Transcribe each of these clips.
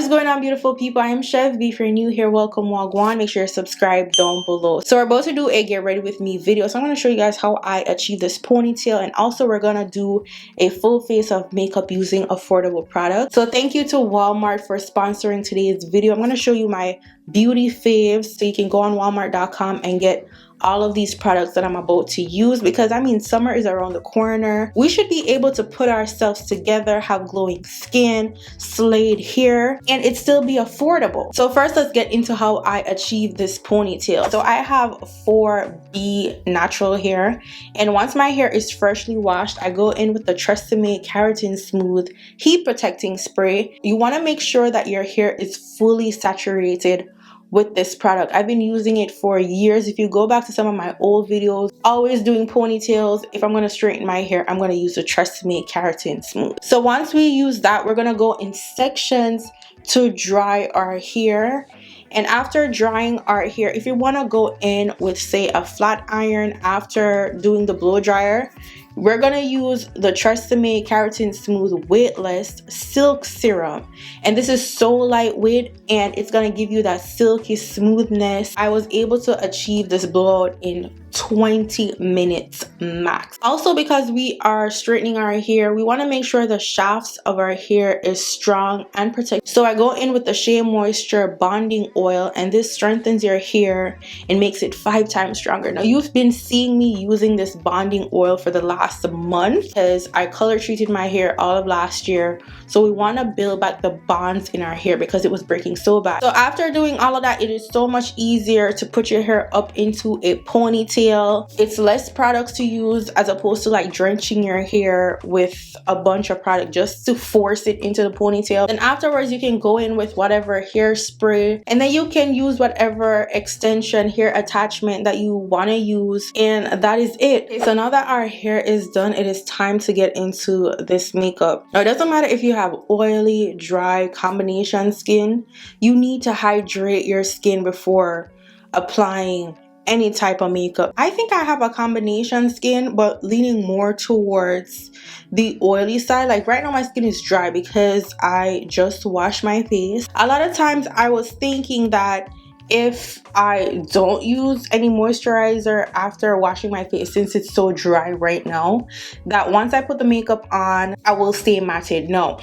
going on, beautiful people? I am Chev. If you're new here, welcome, GWAN. Make sure you're subscribed down below. So we're about to do a get ready with me video. So I'm going to show you guys how I achieve this ponytail, and also we're going to do a full face of makeup using affordable products. So thank you to Walmart for sponsoring today's video. I'm going to show you my beauty faves, so you can go on walmart.com and get all of these products that I'm about to use, because I mean, summer is around the corner. We should be able to put ourselves together, have glowing skin, slayed hair, and it still be affordable. So first, let's get into how I achieve this ponytail. So I have 4B natural hair, and once my hair is freshly washed, I go in with the Tresemme Keratin Smooth Heat Protecting Spray. You want to make sure that your hair is fully saturated with this product. I've been using it for years. If you go back to some of my old videos, always doing ponytails, if I'm going to straighten my hair, I'm going to use the Tresemme Keratin Smooth. So once we use that, we're going to go in sections to dry our hair. And after drying our hair, if you want to go in with, say, a flat iron after doing the blow dryer, we're going to use the Tresemme Keratin Smooth Weightless Silk Serum. And this is so lightweight, and it's going to give you that silky smoothness. I was able to achieve this blowout in 20 minutes max. Also, because we are straightening our hair, we want to make sure the shafts of our hair is strong and protected. So I go in with the Shea Moisture Bonding Oil, and this strengthens your hair and makes it 5 times stronger. Now, you've been seeing me using this bonding oil for the last month because I color treated my hair all of last year. So we want to build back the bonds in our hair because it was breaking so bad. So after doing all of that, it is so much easier to put your hair up into a ponytail. It's less products to use as opposed to like drenching your hair with a bunch of product just to force it into the ponytail. Then afterwards, you can go in with whatever hairspray, and then you can use whatever extension hair attachment that you want to use, and that is it. Okay, so now that our hair is done, it is time to get into this makeup. Now, it doesn't matter if you have oily, dry, combination skin. You need to hydrate your skin before applying any type of makeup. I think I have a combination skin, but leaning more towards the oily side. Like right now, my skin is dry because I just washed my face. A lot of times I was thinking that if I don't use any moisturizer after washing my face, since it's so dry right now, that once I put the makeup on, I will stay matted. No.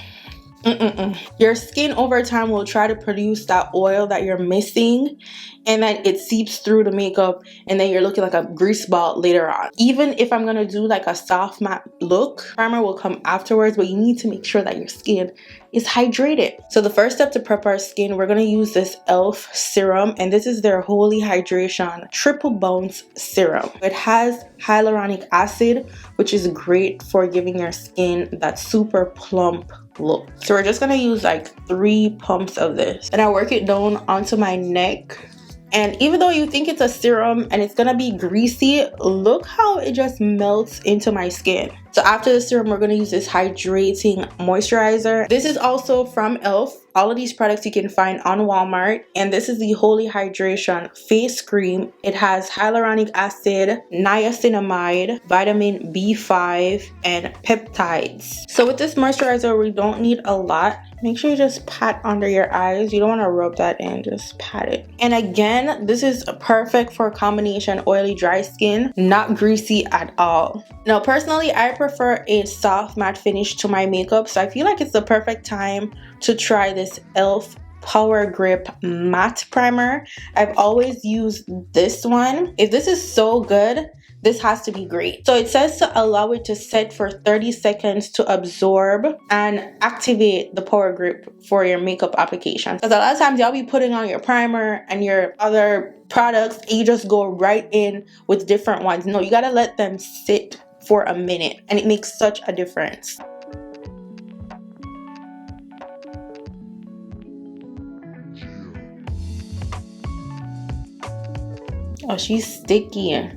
Your skin over time will try to produce that oil that you're missing, and then it seeps through the makeup, and then you're looking like a grease ball later on. Even if I'm gonna do like a soft matte look, primer will come afterwards, but you need to make sure that your skin is hydrated. So the first step to prep our skin, we're gonna use this e.l.f. serum, and this is their Holy Hydration Triple Bounce Serum. It has hyaluronic acid, which is great for giving your skin that super plump look. So we're just gonna use like 3 pumps of this, and I work it down onto my neck. And even though you think it's a serum and it's gonna be greasy, look how it just melts into my skin. So after the serum, we're gonna use this hydrating moisturizer. This is also from e.l.f. All of these products you can find on Walmart, and this is the Holy Hydration Face Cream. It has hyaluronic acid, niacinamide, vitamin B5, and peptides. So with this moisturizer, we don't need a lot. Make sure you just pat under your eyes. You don't want to rub that in, just pat it. And again, this is perfect for combination oily dry skin, not greasy at all. Now, personally, I prefer a soft matte finish to my makeup, so I feel like it's the perfect time to try this e.l.f. Power Grip Matte Primer. I've always used this one. If this is so good, this has to be great. So it says to allow it to set for 30 seconds to absorb and activate the power grip for your makeup application. Because a lot of times y'all be putting on your primer and your other products, and you just go right in with different ones. No, you gotta let them sit for a minute, and it makes such a difference. Oh, she's sticky.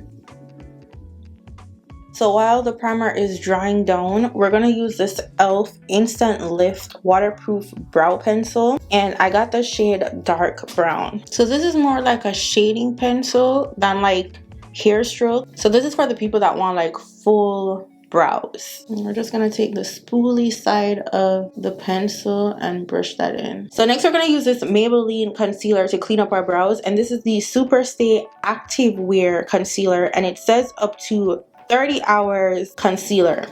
So while the primer is drying down, we're gonna use this e.l.f. Instant Lift Waterproof Brow Pencil, and I got the shade Dark Brown. So this is more like a shading pencil than like hair stroke. So this is for the people that want like full brows. And we're just gonna take the spoolie side of the pencil and brush that in. So next we're gonna use this Maybelline concealer to clean up our brows, and this is the Super Stay Active Wear Concealer, and it says up to 30 hours concealer.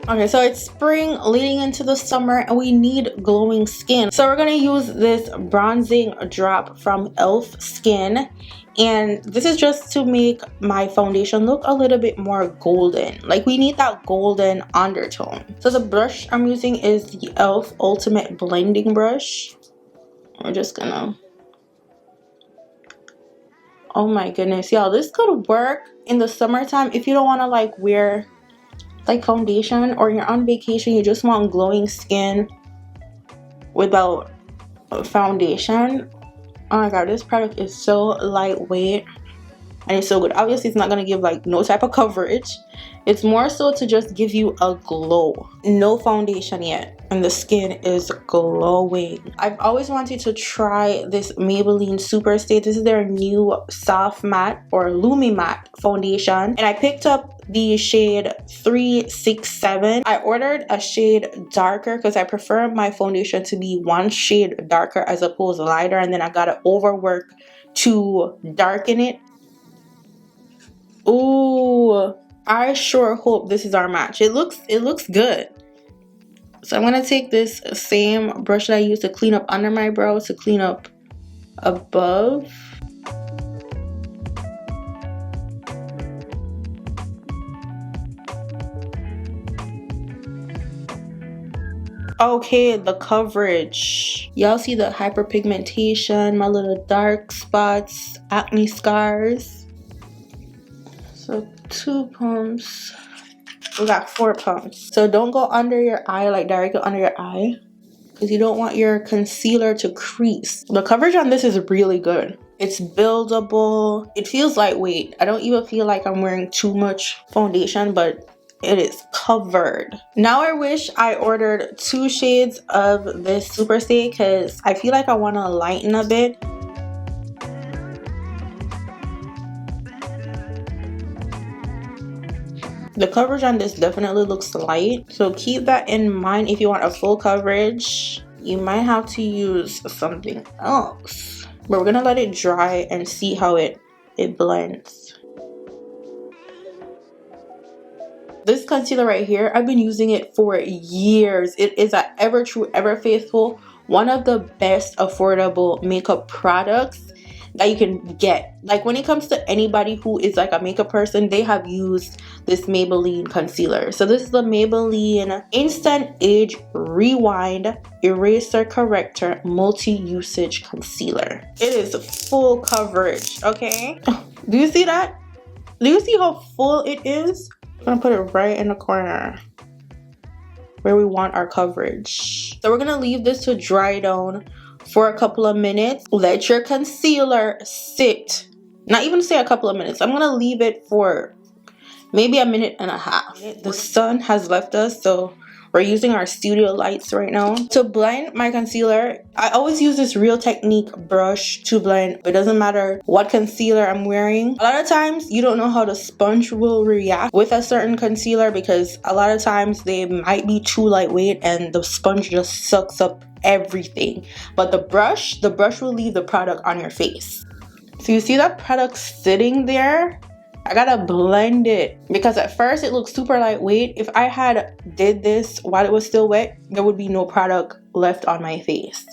Okay, so it's spring leading into the summer and we need glowing skin. So we're gonna use this bronzing drop from e.l.f. Skin. And this is just to make my foundation look a little bit more golden. Like we need that golden undertone. So the brush I'm using is the e.l.f. Ultimate Blending Brush. We're just gonna... Oh my goodness, y'all, this could work in the summertime if you don't wanna like wear like foundation, or you're on vacation, you just want glowing skin without foundation. Oh my god, this product is so lightweight and it's so good. Obviously it's not gonna give like no type of coverage, it's more so to just give you a glow. No foundation yet and the skin is glowing. I've always wanted to try this Maybelline Super Stay. This is their new soft matte or Lumi Matte foundation, and I picked up the shade 367. I ordered a shade darker because I prefer my foundation to be one shade darker as opposed to lighter, and then I gotta overwork to darken it. Ooh, I sure hope this is our match. It looks good. So I'm gonna take this same brush that I used to clean up under my brows to clean up above. Okay, the coverage. Y'all see the hyperpigmentation, my little dark spots, acne scars. So 2 pumps. We got 4 pumps. So don't go under your eye, like directly under your eye, because you don't want your concealer to crease. The coverage on this is really good. It's buildable. It feels lightweight. I don't even feel like I'm wearing too much foundation, but it is covered. Now I wish I ordered 2 shades of this Super Stay because I feel like I want to lighten a bit. The coverage on this definitely looks light, so keep that in mind. If you want a full coverage, you might have to use something else. But we're gonna let it dry and see how it blends. This concealer right here, I've been using it for years. It is a ever true, ever faithful, one of the best affordable makeup products that you can get. Like when it comes to anybody who is like a makeup person, they have used this Maybelline concealer. So this is the Maybelline Instant Age Rewind Eraser Corrector Multi-Usage Concealer. It is full coverage, okay? Do you see that? Do you see how full it is? I'm gonna put it right in the corner where we want our coverage. So we're gonna leave this to dry down for a couple of minutes. Let your concealer sit. Not even say a couple of minutes. I'm gonna leave it for maybe a minute and a half. The sun has left us, so we're using our studio lights right now. To blend my concealer, I always use this Real Technique brush to blend. It doesn't matter what concealer I'm wearing. A lot of times you don't know how the sponge will react with a certain concealer because a lot of times they might be too lightweight and the sponge just sucks up everything. But the brush will leave the product on your face. So you see that product sitting there? I gotta blend it because at first it looks super lightweight. If I had did this while it was still wet, there would be no product left on my face.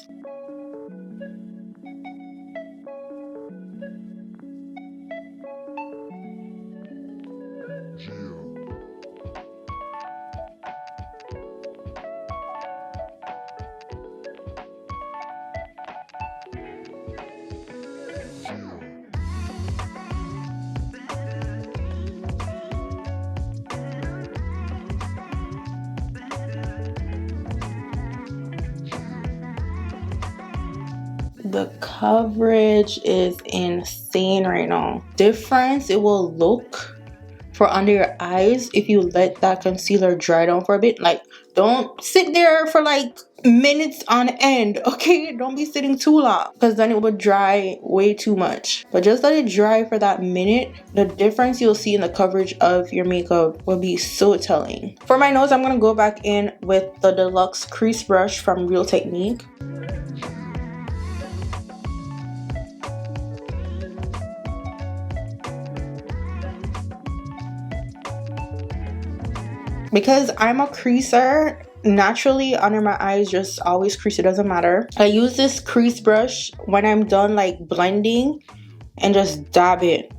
The coverage is insane right now. Difference it will look for under your eyes if you let that concealer dry down for a bit. Like, don't sit there for like minutes on end. Okay, don't be sitting too long because then it would dry way too much. But just let it dry for that minute. The difference you'll see in the coverage of your makeup will be so telling. For my nose, I'm gonna go back in with the Deluxe Crease Brush from Real Technique. Because I'm a creaser, naturally under my eyes just always crease, it doesn't matter. I use this crease brush when I'm done like blending and just dab it.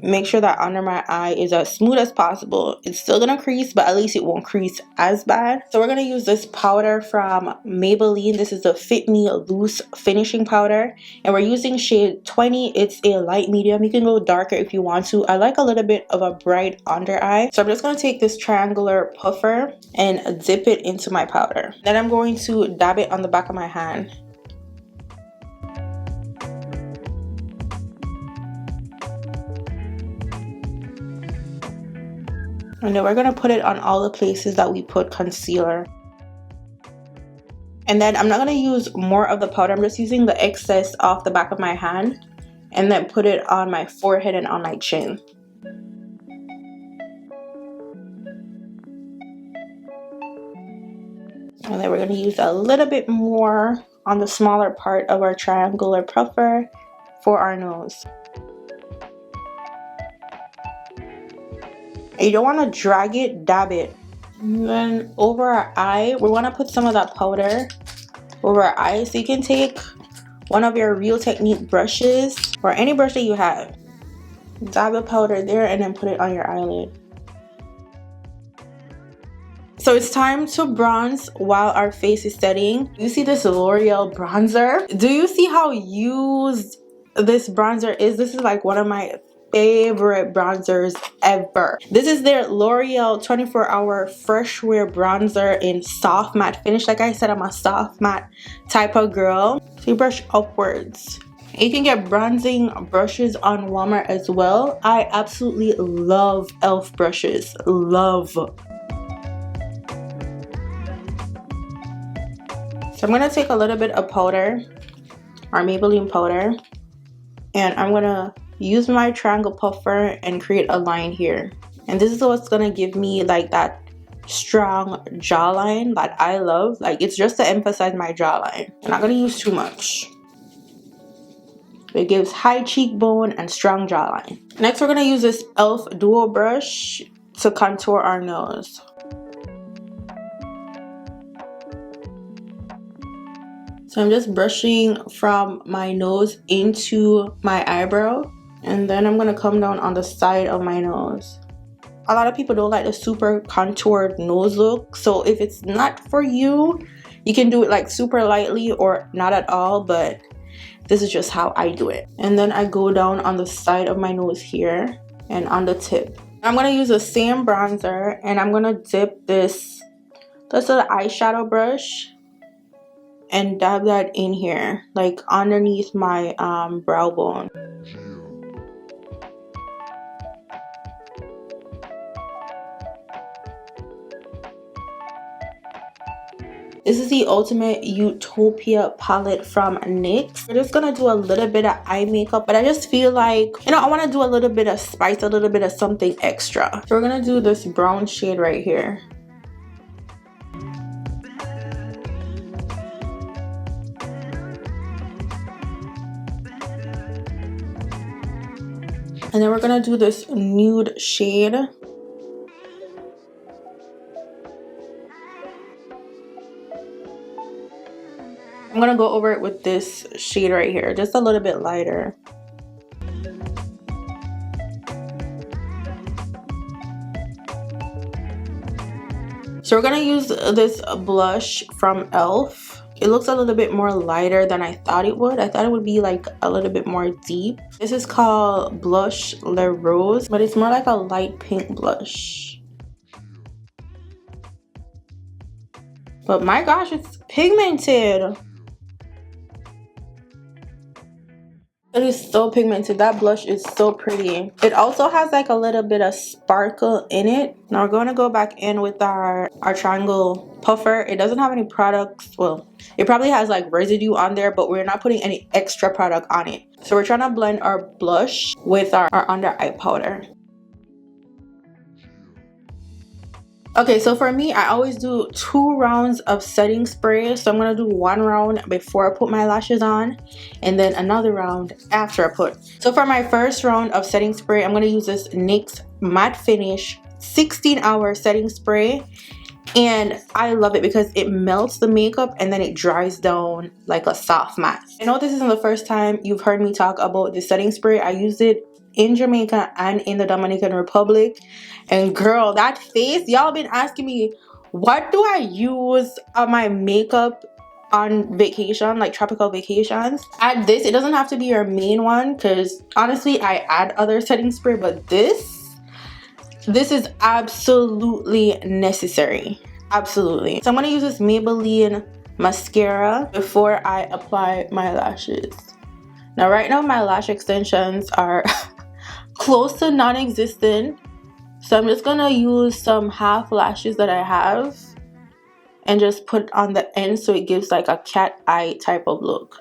Make sure that under my eye is as smooth as possible. It's still gonna crease, but at least it won't crease as bad. So we're gonna use this powder from Maybelline. This is the Fit Me Loose Finishing Powder, and we're using shade 20. It's a light medium. You can go darker if you want to. I like a little bit of a bright under eye, so I'm just gonna take this triangular puffer and dip it into my powder. Then I'm going to dab it on the back of my hand. And then we're going to put it on all the places that we put concealer. And then I'm not going to use more of the powder. I'm just using the excess off the back of my hand. And then put it on my forehead and on my chin. And then we're going to use a little bit more on the smaller part of our triangular puffer for our nose. You don't want to drag it, dab it. And then over our eye, we want to put some of that powder over our eye. So you can take one of your Real Technique brushes or any brush that you have. Dab the powder there and then put it on your eyelid. So it's time to bronze while our face is setting. You see this L'Oreal bronzer? Do you see how used this bronzer is? This is like one of my favorite bronzers ever. This is their L'Oreal 24-hour fresh wear bronzer in soft matte finish. Like I said, I'm a soft matte type of girl. So you brush upwards. You can get bronzing brushes on Walmart as well. I absolutely love e.l.f. brushes. Love. So I'm going to take a little bit of powder, or Maybelline powder, and I'm going to use my triangle puffer and create a line here. And this is what's going to give me like that strong jawline that I love. Like, it's just to emphasize my jawline. I'm not going to use too much. It gives high cheekbone and strong jawline. Next, we're going to use this e.l.f. Duo brush to contour our nose. So I'm just brushing from my nose into my eyebrow, and then I'm going to come down on the side of my nose. A lot of people don't like the super contoured nose look, so if it's not for you, you can do it like super lightly or not at all, but this is just how I do it. And then I go down on the side of my nose here and on the tip. I'm going to use the same bronzer, and I'm going to dip this little eyeshadow brush and dab that in here, like underneath my brow bone. This is the Ultimate Utopia palette from NYX. We're just gonna do a little bit of eye makeup, but I just feel like, you know, I want to do a little bit of spice, a little bit of something extra. So we're gonna do this brown shade right here. And then we're gonna do this nude shade. I'm gonna go over it with this shade right here, just a little bit lighter. So we're gonna use this blush from e.l.f. It looks a little bit more lighter than I thought it would. I thought it would be like a little bit more deep. This is called Blush Le Rose, but it's more like a light pink blush. But my gosh, it's pigmented. It is so pigmented. That blush is so pretty. It also has like a little bit of sparkle in it. Now we're going to go back in with our triangle puffer. It doesn't have any products. Well, it probably has like residue on there, but we're not putting any extra product on it. So we're trying to blend our blush with our under eye powder. Okay, so for me, I always do 2 rounds of setting spray. So I'm going to do 1 round before I put my lashes on and then another round after I put. So for my first round of setting spray, I'm going to use this NYX Matte Finish 16-hour setting spray. And I love it because it melts the makeup and then it dries down like a soft matte. I know this isn't the first time you've heard me talk about the setting spray. I used it in Jamaica and in the Dominican Republic, and girl, that face, y'all been asking me what do I use on my makeup on vacation, like tropical vacations. Add this. It doesn't have to be your main one because honestly I add other setting spray, but this is absolutely necessary. Absolutely. So I'm going to use this Maybelline mascara before I apply my lashes. Now right now my lash extensions are close to non-existent, so I'm just gonna use some half lashes that I have and just put it on the end so it gives like a cat eye type of look.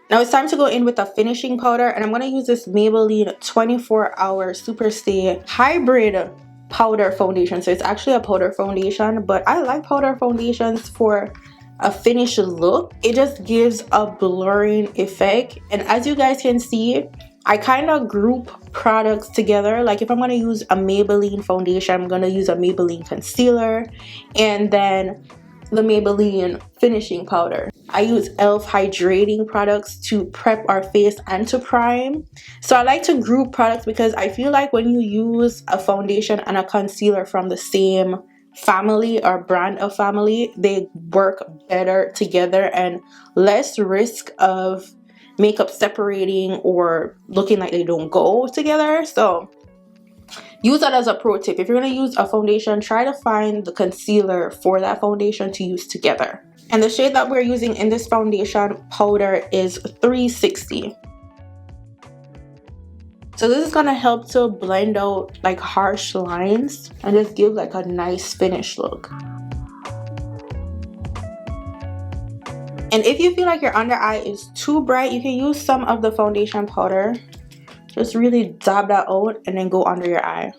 Now it's time to go in with a finishing powder, and I'm gonna use this Maybelline 24-hour Super Stay Hybrid powder foundation. So it's actually a powder foundation, but I like powder foundations for a finished look. It just gives a blurring effect, and as you guys can see, I kind of group products together. Like if I'm going to use a Maybelline foundation, I'm going to use a Maybelline concealer and then the Maybelline finishing powder. I use e.l.f. hydrating products to prep our face and to prime. So I like to group products because I feel like when you use a foundation and a concealer from the same family or brand of family, they work better together and less risk of makeup separating or looking like they don't go together. So use that as a pro tip. If you're going to use a foundation, try to find the concealer for that foundation to use together. And the shade that we're using in this foundation powder is 360. So this is going to help to blend out like harsh lines and just give like a nice finish look. And if you feel like your under eye is too bright, you can use some of the foundation powder. Just really dab that out and then go under your eye.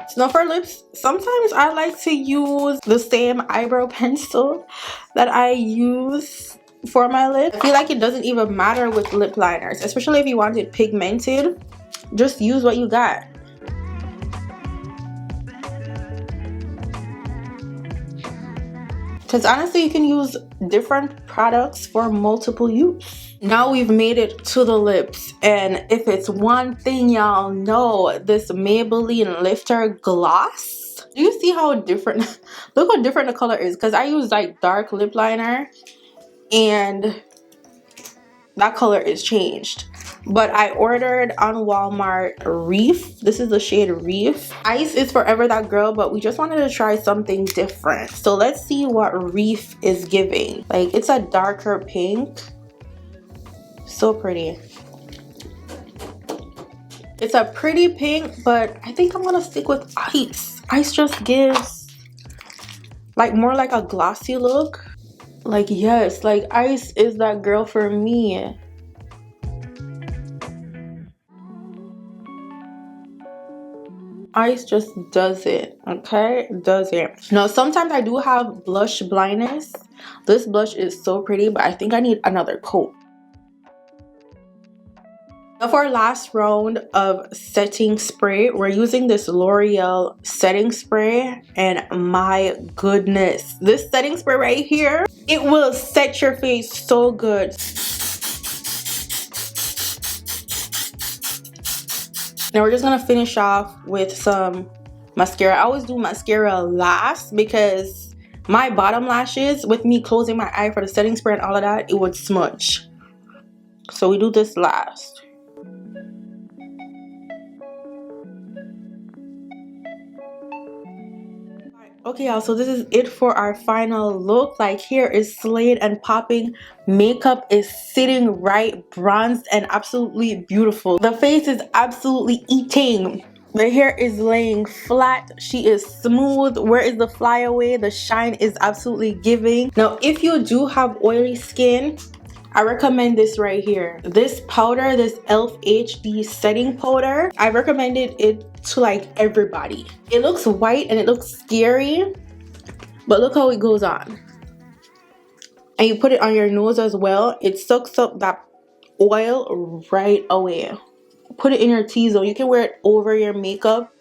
So now for lips, sometimes I like to use the same eyebrow pencil that I use for my lips. I feel like it doesn't even matter with lip liners, especially if you want it pigmented. Just use what you got. Because honestly, you can use different products for multiple use. Now we've made it to the lips, and if it's one thing y'all know, this Maybelline Lifter Gloss. Do you see how different, look how different the color is? Because I use like dark lip liner and that color is changed. But I ordered on Walmart Reef. This is the shade Reef. Ice is forever that girl, but we just wanted to try something different. So let's see what Reef is giving. Like, it's a darker pink. So pretty. It's a pretty pink, but I think I'm gonna stick with Ice. Ice just gives like more like a glossy look. Like, yes, like Ice is that girl for me. Ice just does it, okay? Does it. Now, sometimes I do have blush blindness. This blush is so pretty, but I think I need another coat. Now for our last round of setting spray, we're using this L'Oreal setting spray, and my goodness, this setting spray right here, it will set your face so good. Now we're just gonna finish off with some mascara. I always do mascara last because my bottom lashes, with me closing my eye for the setting spray and all of that, it would smudge. So we do this last. Okay, y'all, so this is it for our final look. Like, hair is slayed and popping, makeup is sitting right, bronzed and absolutely beautiful. The face is absolutely eating. The hair is laying flat. She is smooth. Where is the flyaway? The shine is absolutely giving. Now, if you do have oily skin, I recommend this right here. This powder, this e.l.f. HD setting powder, I recommended it to like everybody. It looks white and it looks scary, but look how it goes on. And you put it on your nose as well. It sucks up that oil right away. Put it in your T-zone. You can wear it over your makeup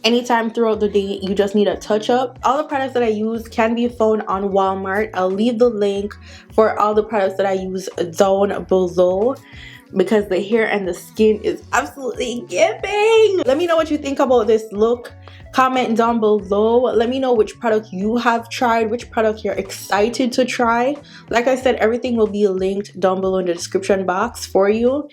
anytime throughout the day. You just need a touch up. All the products that I use can be found on Walmart. I'll leave the link for all the products that I use down below, because the hair and the skin is absolutely giving. Let me know what you think about this look. Comment down below. Let me know which product you have tried, which product you're excited to try. Like I said, everything will be linked down below in the description box for you.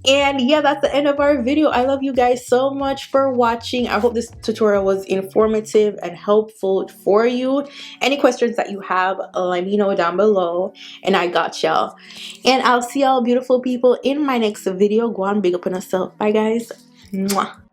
And yeah, that's the end of our video. I love you guys so much for watching. I hope this tutorial was informative and helpful for you. Any questions that you have, let me know down below, and I got y'all. And I'll see y'all beautiful people in my next video. Go on, big up on yourself. Bye guys. Mwah.